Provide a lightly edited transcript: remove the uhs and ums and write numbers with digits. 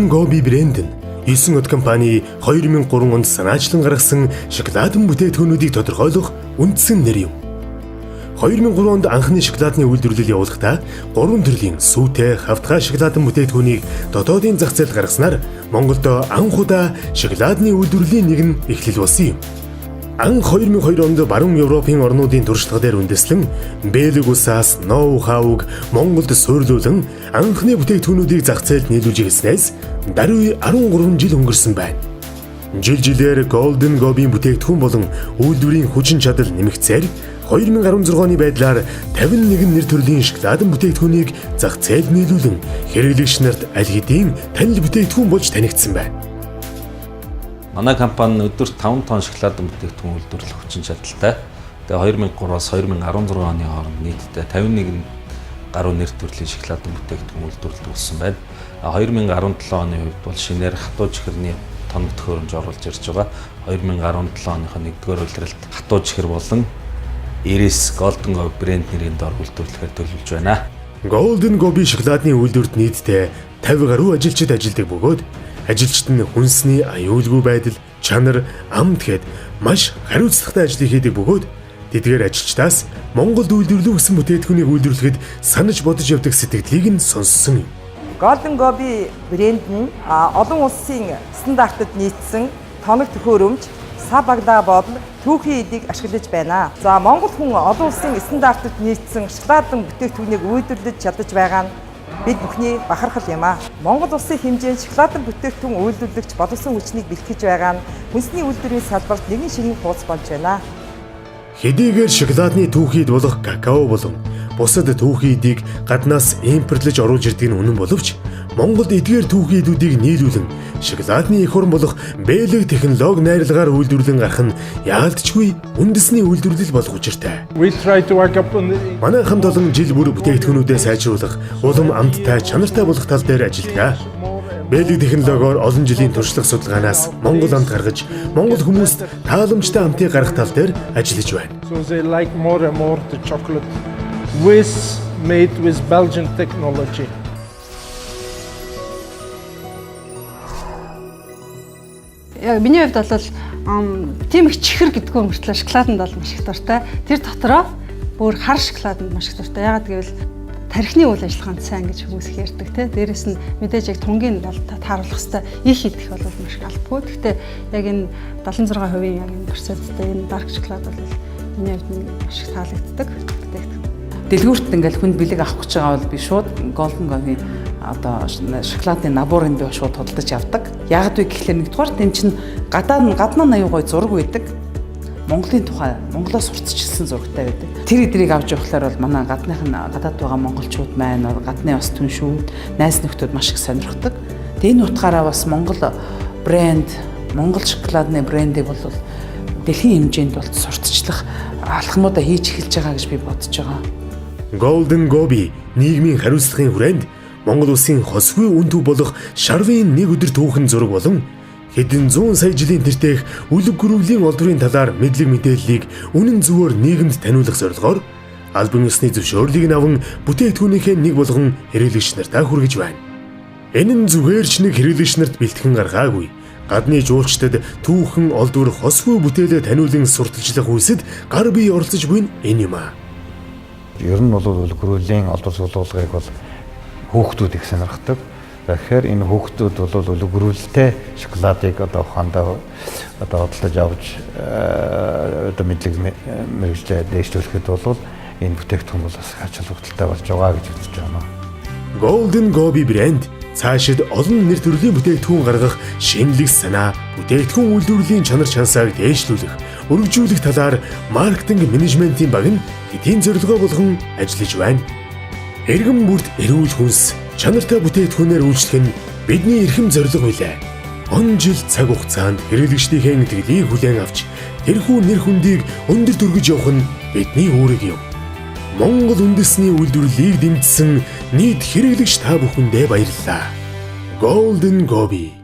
Gobi брэнд нь 9 од компани 2003 онд санаачлан гаргасан шоколадын бүтээгдэхүүнүүдийг тодорхойлох үндсэн нэр юм. 2003 онд анхны шоколадны үйлдвэрлэл явуулахдаа 3 төрлийн сүйтэй, хавтгай шоколадын бүтээгдэхүүнийг дотоодын зах зээлд гаргаснаар Монголд анх удаа шоколадны үйлдвэрлэлийн нэг нь эхлэл болсон юм. Анх 2002 онд баруун Европын орнуудын туршлага дээр үндэслэн Бэлэг улсаас ноу-хауг Монголд суйрлуулан анхны бүтээгдэхүүнүүдийг зах зээлд нийлүүлж ирснээс даруй 13 жил өнгөрсөн байна. Жил жилээр Golden Gobi бүтээгдэхүүн болон үйлдвэрийн хүчин чадал нэмэгцээр 2016 оны байдлаар 51 нэр төрлийн шоколадын бүтээгдэхүүнийг зах зээлд нийлүүлэн хэрэглэгч нарт аль хэдийн танил бүтээгдэхүүн болж танигдсан байна. Манай компани өдөрт 5 тонн шоколадын бүтээгдэхүүн үйлдвэрлэх хүчин чадалтай. Тэгээ 2003-аас 2016 оны хооронд нийтдээ 51 гаруй нэр төрлийн шоколадын бүтээгдэхүүн үйлдвэрлэдэг болсон байна. 2017 оны хувьд бол шинээр хатуу чихэрний тоног төхөөрөмж оруулж ирж байгаа. 2017 оныхоо 1-р улиралд хатуу чихэр болон Iris Golden Gobi брэнд нэрийн доор үйлдвэрлэхээр төлөвлөж байна. Golden Gobi шоколадны үйлдвэрт нийтдээ 50 гаруй ажилчид ажилладаг бөгөөд ажилчид нь хүнсний аюулгүй байдал, чанар, амт гээд маш хариуцлагатай ажлыг хийдэг бөгөөд тэдгээр ажилчдаас Монголд үйлдвэрлэх гэсэн бүтээгдэхүүнийг үйлдвэрлэхэд санаж бодож явдаг сэтгэлийг нь сонссон юм. Golden Gobi брэнд нь олон улсын стандартад нийцсэн тоног төхөөрөмж, сав багдаа бодол, түүхийн эдийг ашиглаж байна. За Монгол хүн олон улсын стандартад нийцсэн шоколадын бүтээгдэхүүнийг үйлдвэрлэж чадаж байгаа нь бид бүхний бахархал юм а. Монгол улсын хэмжээнд шоколадын бүтээгдэхүүн үйлдвэрлэгч боловсон хүчнийг бэлтгэж байгаа нь хүнсний үйлдвэрийн салбарт нэгэн шинэ хуудас болж байна. Хэдийгээр шоколадны түүхийд болох какао болон бусад түүхийдийг гаднаас импортлож оруулж ирдэг нь үнэн боловч Монголд эдгээр түүхийдүүдийг нийлүүлэн шоколадны эх орн болох Бэлэг технологи найрлагаар үйлдвэрлэн гарах нь яалтчгүй үндэсний үйлдвэрлэл болох учиртай. Манай хамт олон жил бүр бүтээгдэхүүнүүдээ сайжруулах, улам амттай, чанартай болох тал дээр ажилладаг. Бэлэг технологиор олон жилийн туршлага судалгаанаас Монгол амт гаргаж, Монгол хүмүүст тааламжтай амтыг гаргах тал дээр ажиллаж байна. So they like more and more the chocolate made with Belgian technology. Яг миний хувьд бол тийм их чихэр гэдгөө мөртлөө шоколаданд бол маш их дуртай. Тэр дотроо бүр хар шоколаданд маш их дуртай. Ягаад гэвэл тархины үйл ажиллагаанд сайн гэж хүмүүс их ярьдаг те. Дээрэс нь мэдээж яг тунгийн бол тааруулах хэвээр их идэх бол маш их албагүй. Гэхдээ яг энэ 76% яг энэ проценттэй энэ дарк шоколад бол миний хувьд маш их таалагддаг. Дэлгүүрт ингээл хүн бэлэг авах гэж байгаа бол би шууд Golden Gobi одоо шоколадны набуурын би шууд худалдаж авдаг. Яг вэ гэхлээр нэгдүгээр тэн чин гаднаа аюу гой зураг байдаг. Монголын тухай Монголоос сурталчилсан зурагтай байдаг. Тэр эдрийг авч явахлаар бол манай гаднах нь гадаад байгаа монголчууд маань гадны бас түншүүд, найз нөхдүүд маш их сонирхдаг. Тэгээ энэ утгаараа бас Монгол брэнд, Монгол шоколадны брэндийг бол дэлхийн хэмжээнд бол сурталчлах алхмуудаа хийж эхэлж байгаа гэж би бодож байгаа. Golden Gobi нийгмийн хариуцлагын хүрээнд Монгол улсын хосгүй үн төв болох Шарвын нэг өдөр түүхэн зураг болон хэдэн зуун сая жилийн тэртех үлэг гүрвлийн олдрын талаар мэдлэг мэдээллийг үнэн зөвөөр нийгэмд таниулах зорилгоор албан ёсны зөвшөөрлийг аван бүтээгдэхүүнийхээ нэг болгон хэрэглэгч нартаа хүргэж байна. Энэ нь зүгээр ч нэг хэрэглэгч нарт бэлтгэн гаргаагүй. Гадны жуулчдад түүхэн олдвор хосгүй бүтээлээ таниулан сурталчлах үйлсэд гар бие оролцож буй энэ юм а. Ер нь бол үлгэрүүлийн олдвор суулгыг бол хүүхдүүд их сонирхдаг. Тэгэхээр энэ хүүхдүүд бол үлгэрүүлэлтэй шоколадыг одоо ухаандаа одоо хөдөлж авч одоо мэдлэг мэргэжлээ дэвшүүлэхэд бол энэ бүтээгдэхүүн бол бас ач холбогдолтой болж байгаа гэж үзэж байна. Golden Gobi брэнд цаашид олон нэр төрлийн бүтээгдэхүүн гаргах шинэлэг санаа, бүтээгдэхүүн үйлдвэрлэлийн чанар чансааг дээшлүүлэх, өргөжүүлэх талаар маркетинг менежментийн баг нь эдийн зорилгоо болгон ажиллаж байна. Эргэн бүрт эрүүл хүнс, чанартай бүтээгдэхүүнээр үйлчлэх нь бидний эрхэм зорилго байлаа. Он жил цаг хугацаанд хэрэглэгчдийн тэтгэлийг хүлээн авч тэрхүү нэр хүндийг өндөр дөргиж явах нь бидний үүрэг юм. Монгол үндэсний үйлдвэрлэлийг дэмжсэн нийт хэрэглэгч та бүхэндээ баярлалаа. Golden Gobi